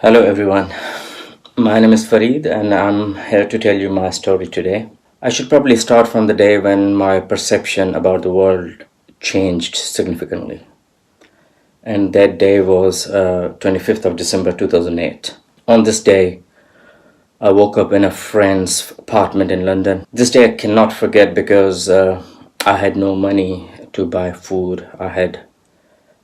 Hello everyone, my name is Fareed and I'm here to tell you my story today. I should probably start from the day when my perception about the world changed significantly. And that day was 25th of December 2008. On this day, I woke up in a friend's apartment in London. This day I cannot forget because I had no money to buy food. I had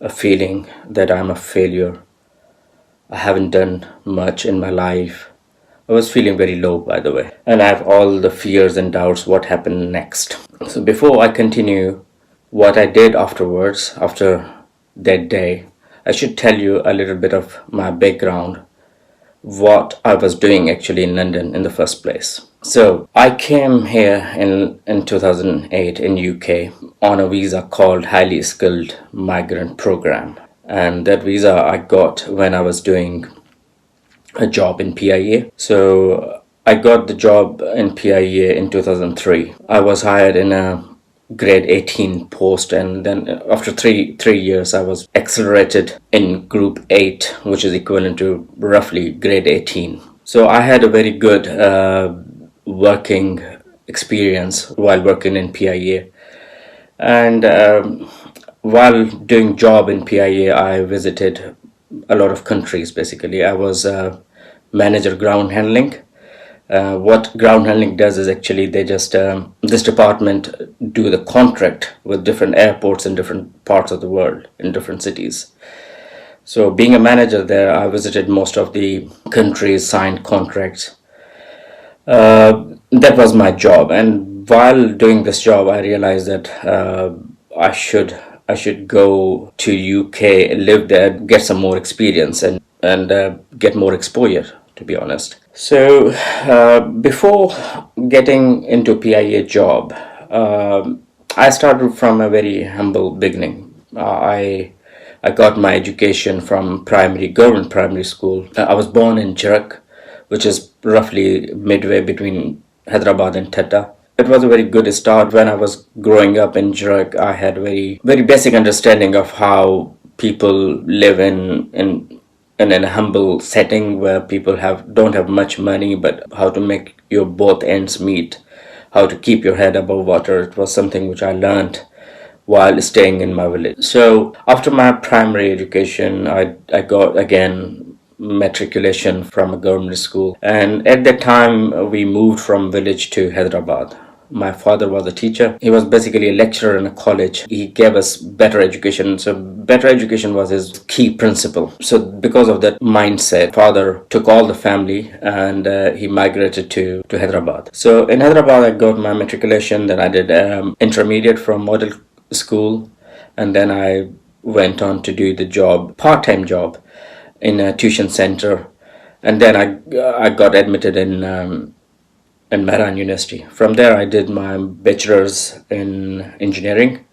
a feeling that I'm a failure. I haven't done much in my life. I was feeling very low, by the way, and I have all the fears and doubts what happened next. So before I continue what I did afterwards, after that day, I should tell you a little bit of my background, what I was doing actually in London in the first place. So I came here in 2008 in UK on a visa called Highly Skilled Migrant Program. And that visa I got when I was doing a job in PIA. So I got the job in PIA in 2003. I was hired in a grade 18 post, and then after three years I was accelerated in group 8, which is equivalent to roughly grade 18. So I had a very good working experience while working in PIA. And while doing job in PIA, I visited a lot of countries. Basically, I was manager ground handling. What ground handling does is actually they just this department do the contract with different airports in different parts of the world, in different cities. So being a manager there, I visited most of the countries, signed contracts. That was my job, and while doing this job I realized that I should go to UK, live there, get some more experience, and get more exposure, to be honest. So before getting into PIA job, I started from a very humble beginning. I got my education from government primary school. I was born in Jirak, which is roughly midway between Hyderabad and Tata. It was a very good start. When I was growing up in Jirak, I had very basic understanding of how people live in a humble setting where people don't have much money, but how to make your both ends meet, how to keep your head above water. It was something which I learned while staying in my village. So after my primary education, I got again matriculation from a government school, and at that time we moved from village to Hyderabad. My father was a teacher. He was basically a lecturer in a college. He gave us better education. So better education was his key principle. So because of that mindset, father took all the family and he migrated to Hyderabad. So in Hyderabad I got my matriculation. Then I did intermediate from model school, and then I went on to do the job, part-time job in a tuition center, and then I got admitted in Mehran University. From there I did my bachelor's in engineering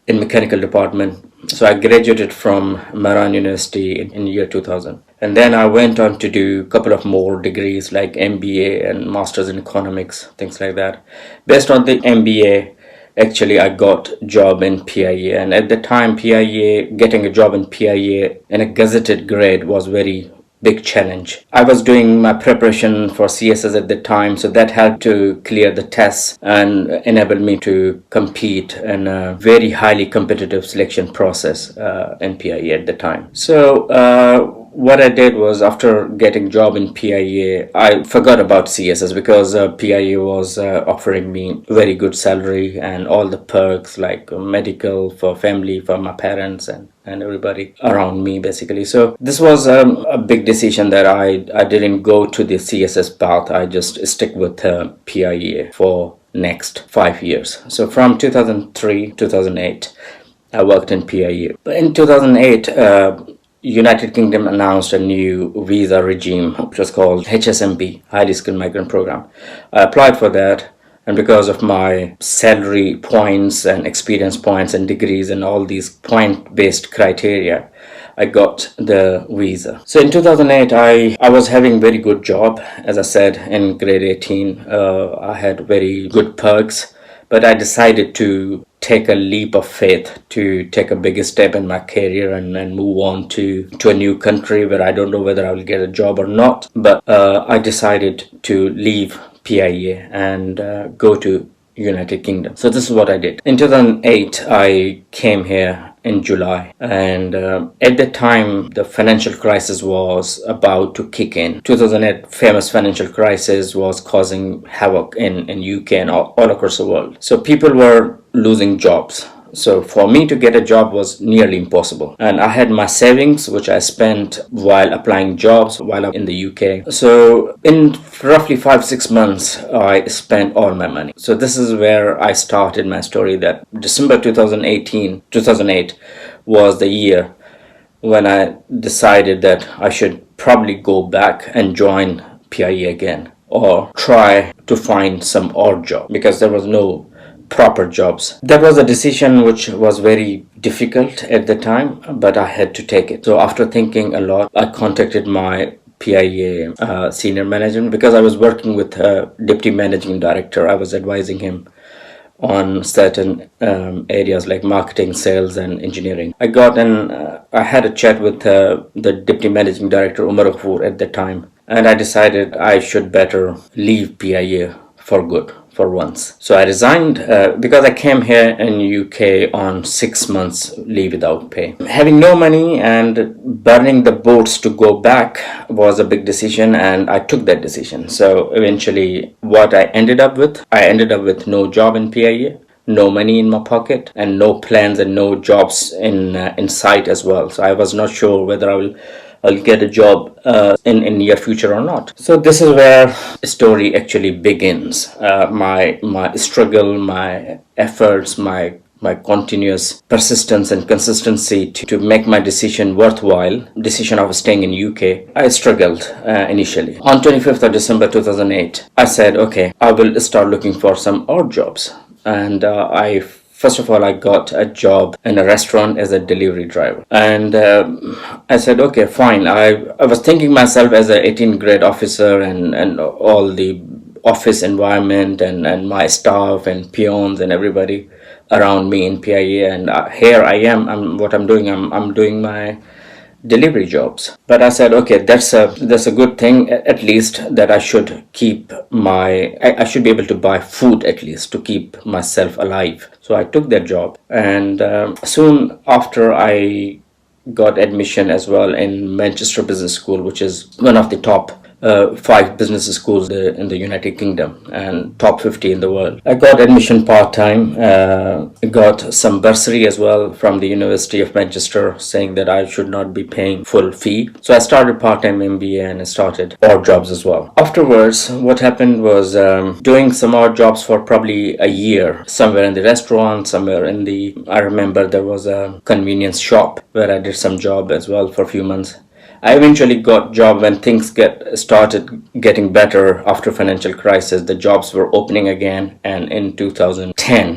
in mechanical department. So I graduated from Mehran University in year 2000, and then I went on to do a couple of more degrees like MBA and masters in economics, things like that. Based on the MBA, actually I got job in PIA, and at the time PIA, getting a job in PIA in a gazetted grade was very big challenge. I was doing my preparation for CSS at the time, so that helped to clear the tests and enabled me to compete in a very highly competitive selection process in PIA at the time. So what I did was, after getting job in PIA, I forgot about CSS because PIA was offering me very good salary and all the perks like medical for family, for my parents and everybody around me basically. So this was a big decision that I didn't go to the CSS path. I just stick with PIA for next 5 years. So from 2003 2008 I worked in PIA. But in 2008 United Kingdom announced a new visa regime, which was called HSMP, Highly Skilled Migrant Program. I applied for that, and because of my salary points and experience points and degrees and all these point-based criteria, I got the visa. So in 2008, I was having very good job. As I said, in grade 18, I had very good perks, but I decided to take a leap of faith, to take a bigger step in my career and move on to a new country where I don't know whether I will get a job or not. But I decided to leave PIA and go to United Kingdom. So this is what I did. In 2008, I came here in July, and at the time the financial crisis was about to kick in. 2008 famous financial crisis was causing havoc in UK and all across the world. So people were losing jobs. So for me to get a job was nearly impossible. And I had my savings, which I spent while applying jobs while I'm in the UK. So in roughly 5-6 months, I spent all my money. So this is where I started my story, that December 2008 was the year when I decided that I should probably go back and join PIE again, or try to find some odd job, because there was no proper jobs. That was a decision which was very difficult at the time, but I had to take it. So after thinking a lot, I contacted my PIA senior management, because I was working with a deputy managing director. I was advising him on certain areas like marketing, sales and engineering. I had a chat with the deputy managing director, Umar at the time, and I decided I should better leave PIA for good, for once. So I resigned because I came here in UK on 6 months leave without pay. Having no money and burning the boats to go back was a big decision, and I took that decision. So eventually what I ended up with no job in PIA, no money in my pocket, and no plans and no jobs in sight as well. So I was not sure whether I'll get a job in near future or not. So this is where the story actually begins. My struggle, my efforts, my continuous persistence and consistency to make my decision worthwhile, decision of staying in UK. I struggled initially. On 25th of December 2008, I said, okay, I will start looking for some odd jobs. And First of all, I got a job in a restaurant as a delivery driver. And I said, okay, fine. I was thinking myself as an 18th grade officer, and all the office environment and my staff and peons and everybody around me in PIA. And here I am. I'm doing my delivery jobs. But I said, okay, that's a good thing, at least, that I should keep I should be able to buy food at least to keep myself alive. So I took that job, and soon after I got admission as well in Manchester Business School, which is one of the top 5 business schools in the United Kingdom and top 50 in the world. I got admission part-time, got some bursary as well from the University of Manchester, saying that I should not be paying full fee. So I started part-time MBA and I started odd jobs as well. Afterwards, what happened was doing some odd jobs for probably a year, somewhere in the restaurant, I remember there was a convenience shop where I did some job as well for a few months. I eventually got job when things started getting better after financial crisis. The jobs were opening again, and in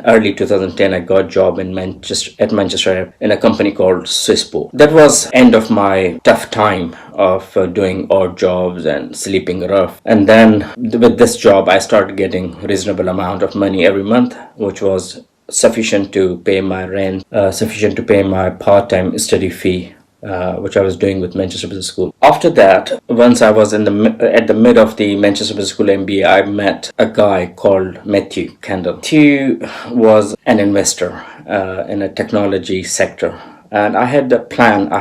early 2010, I got job in Manchester in a company called Swisspo. That was end of my tough time of doing odd jobs and sleeping rough. And then with this job, I started getting reasonable amount of money every month, which was sufficient to pay my rent, sufficient to pay my part-time study fee, which I was doing with Manchester Business School. After that, once I was at the mid of the Manchester Business School MBA, I met a guy called Matthew Kendall. Matthew was an investor in a technology sector. And I had a plan,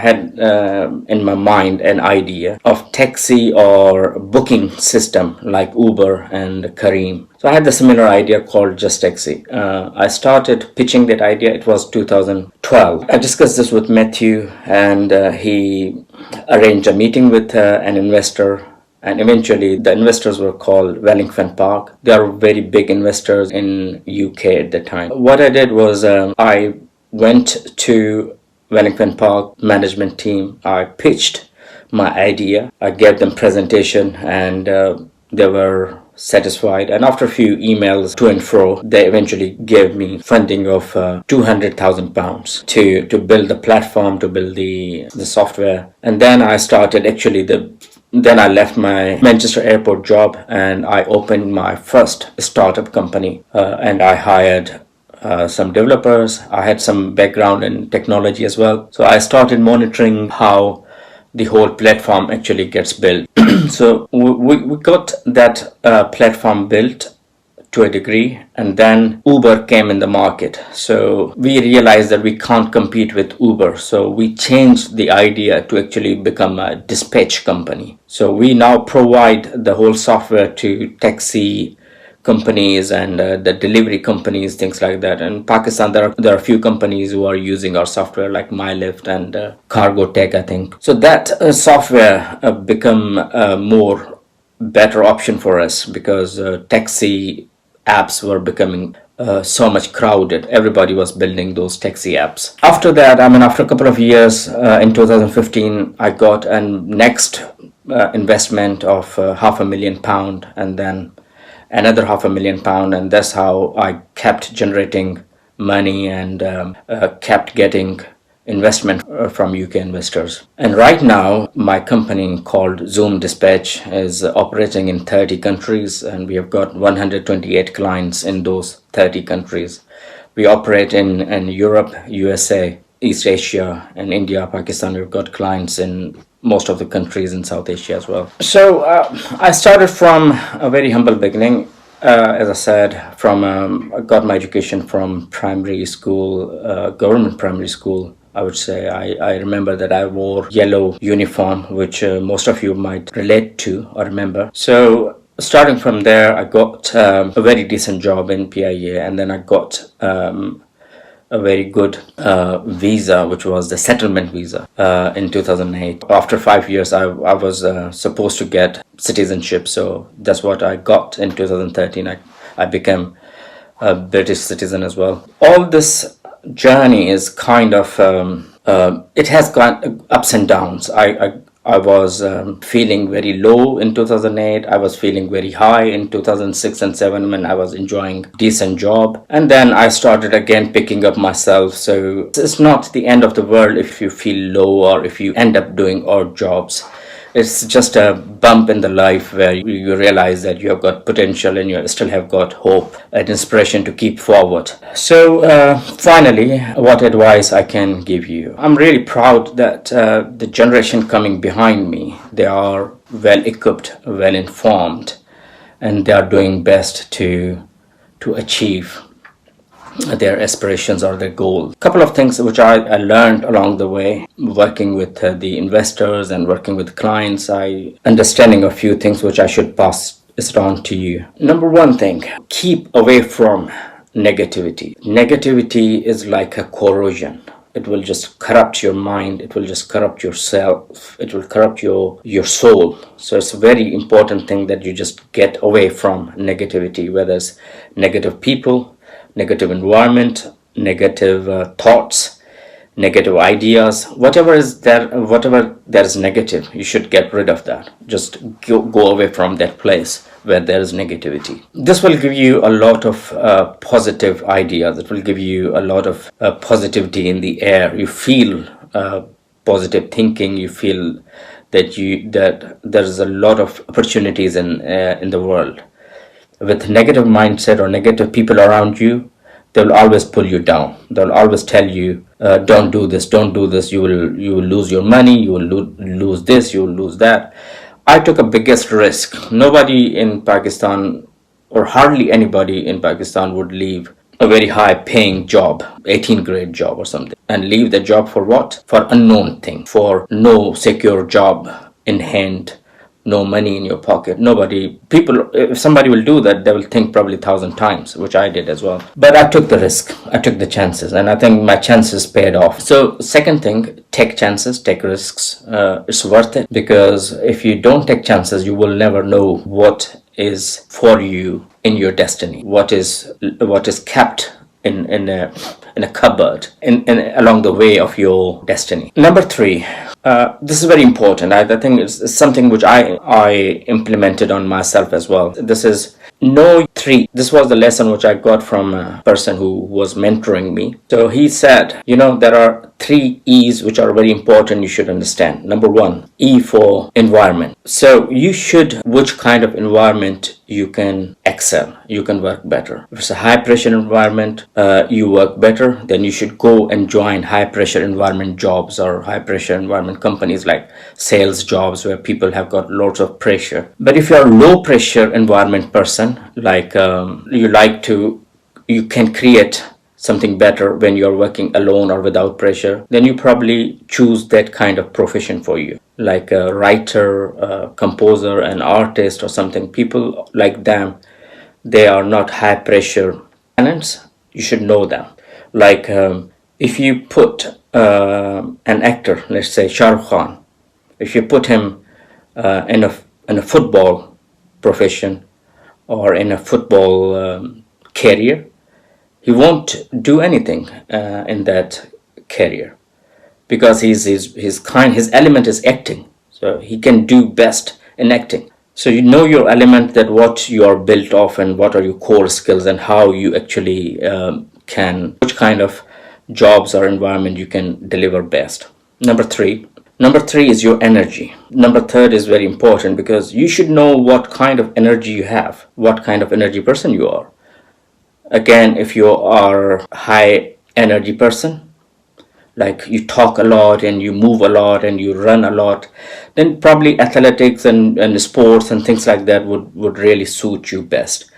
in my mind an idea of taxi or booking system like Uber and Careem. So I had the similar idea called Just Taxi. I started pitching that idea. It was 2012. I discussed this with Matthew, and he arranged a meeting with an investor. And eventually the investors were called Wellington Park. They are very big investors in UK at the time. What I did was I went to Wellington Park management team. I pitched my idea. I gave them presentation, and they were satisfied. And after a few emails to and fro, they eventually gave me funding of £200,000 to build the platform, to build the software. And then I started then I left my Manchester airport job, and I opened my first startup company, and I hired some developers. I had some background in technology as well. So I started monitoring how the whole platform actually gets built. So we got that platform built to a degree, and then Uber came in the market. So we realized that we can't compete with Uber. So we changed the idea to actually become a dispatch company. So we now provide the whole software to taxi companies and the delivery companies, things like that. In Pakistan, there are a few companies who are using our software, like MyLift and Cargo Tech, I think. So that software become a more better option for us, because taxi apps were becoming so much crowded. Everybody was building those taxi apps. After that, after a couple of years, in 2015, I got a next investment of £500,000, and then another £500,000, and that's how I kept generating money and kept getting investment from UK investors. And right now, my company called Zoom Dispatch is operating in 30 countries, and we have got 128 clients in those 30 countries. We operate in Europe, USA, East Asia, and India, Pakistan. We've got clients in most of the countries in South Asia as well. So I started from a very humble beginning. As I said, I got my education from primary school, government primary school. I would say I remember that I wore yellow uniform, which most of you might relate to or remember. So starting from there, I got a very decent job in PIA, and then I got a very good visa, which was the settlement visa in 2008. After 5 years, I was supposed to get citizenship, so that's what I got in 2013. I became a British citizen as well. All this journey is kind of it has gone ups and downs. I was feeling very low in 2008. I was feeling very high in 2006 and 7 when I was enjoying decent job. And then I started again picking up myself. So it's not the end of the world if you feel low or if you end up doing odd jobs. It's just a bump in the life where you realize that you have got potential and you still have got hope and inspiration to keep forward. So finally, what advice I can give you? I'm really proud that the generation coming behind me, they are well equipped, well informed, and they are doing best to achieve their aspirations or their goals. A couple of things which I learned along the way, working with the investors and working with clients, understanding a few things which I should pass it on to you. Number one thing, keep away from negativity. Negativity is like a corrosion. It will just corrupt your mind. It will just corrupt yourself. It will corrupt your soul. So it's a very important thing that you just get away from negativity, whether it's negative people, negative environment, negative thoughts, negative ideas, whatever there is negative, you should get rid of that. Just go away from that place where there is negativity. This will give you a lot of positive ideas. It will give you a lot of positivity in the air. You feel positive thinking. You feel that there's a lot of opportunities in the world. With negative mindset or negative people around you, they will always pull you down. They'll always tell you, don't do this, you will lose your money, you will lose this, you will lose that. I took a biggest risk. Nobody in Pakistan, or hardly anybody in Pakistan, would leave a very high paying job, 18 grade job or something, and leave the job for what? For unknown thing, for no secure job in hand, no money in your pocket. If somebody will do that, they will think probably 1,000 times, which I did as well. But I took the risk, I took the chances, and I think my chances paid off. So second thing, take chances, take risks. It's worth it, because if you don't take chances, you will never know what is for you in your destiny, what is kept in a cupboard along the way of your destiny. Number 3, this is very important. I think it's something which I implemented on myself as well. This is know 3. This was the lesson which I got from a person who was mentoring me. So he said, there are 3 E's which are very important you should understand. Number 1, E for environment. So you should, which kind of environment you can excel, you can work better. If it's a high pressure environment, you work better, then you should go and join high pressure environment jobs or high pressure environment companies, like sales jobs where people have got lots of pressure. But if you're a low pressure environment person, like you can create something better when you're working alone or without pressure, then you probably choose that kind of profession for you, like a writer, a composer, an artist or something. People like them, they are not high pressure talents. You should know them. Like if you put an actor, let's say Shah Rukh Khan, if you put him in a football profession or in a football career, he won't do anything in that career, because his element is acting, so he can do best in acting. So you know your element, that what you are built of and what are your core skills and how you actually can, which kind of jobs or environment you can deliver best. Number three is your energy. Number third is very important, because you should know what kind of energy you have, what kind of energy person you are. Again, if you are a high energy person, like you talk a lot and you move a lot and you run a lot, then probably athletics and sports and things like that would really suit you best.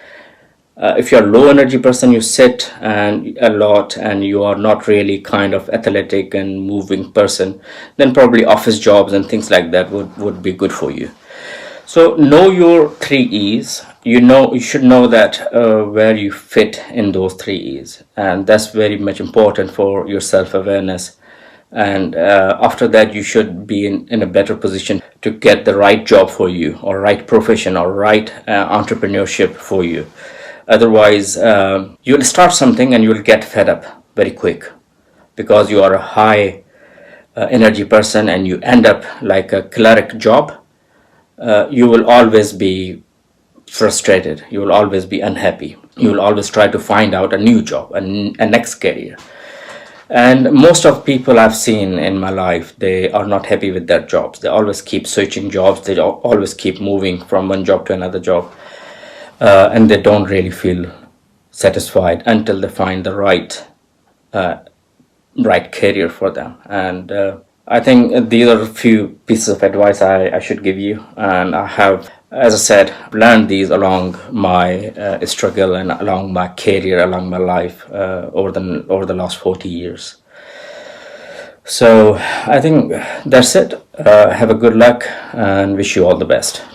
If you're a low energy person, you sit and a lot and you are not really kind of athletic and moving person, then probably office jobs and things like that would be good for you. So know your three E's. You should know that where you fit in those three E's, and that's very much important for your self-awareness. And after that, you should be in a better position to get the right job for you, or right profession, or right entrepreneurship for you. Otherwise, you'll start something and you'll get fed up very quick, because you are a high energy person and you end up like a cleric job. You will always be frustrated, you will always be unhappy, you will always try to find out a new job, a next career. And most of people I've seen in my life, they are not happy with their jobs. They always keep switching jobs, they always keep moving from one job to another job, and they don't really feel satisfied until they find the right career for them. And I think these are a few pieces of advice I should give you, and I have, as I said, learned these along my struggle and along my career, along my life over the last 40 years. So I think that's it. Have a good luck and wish you all the best.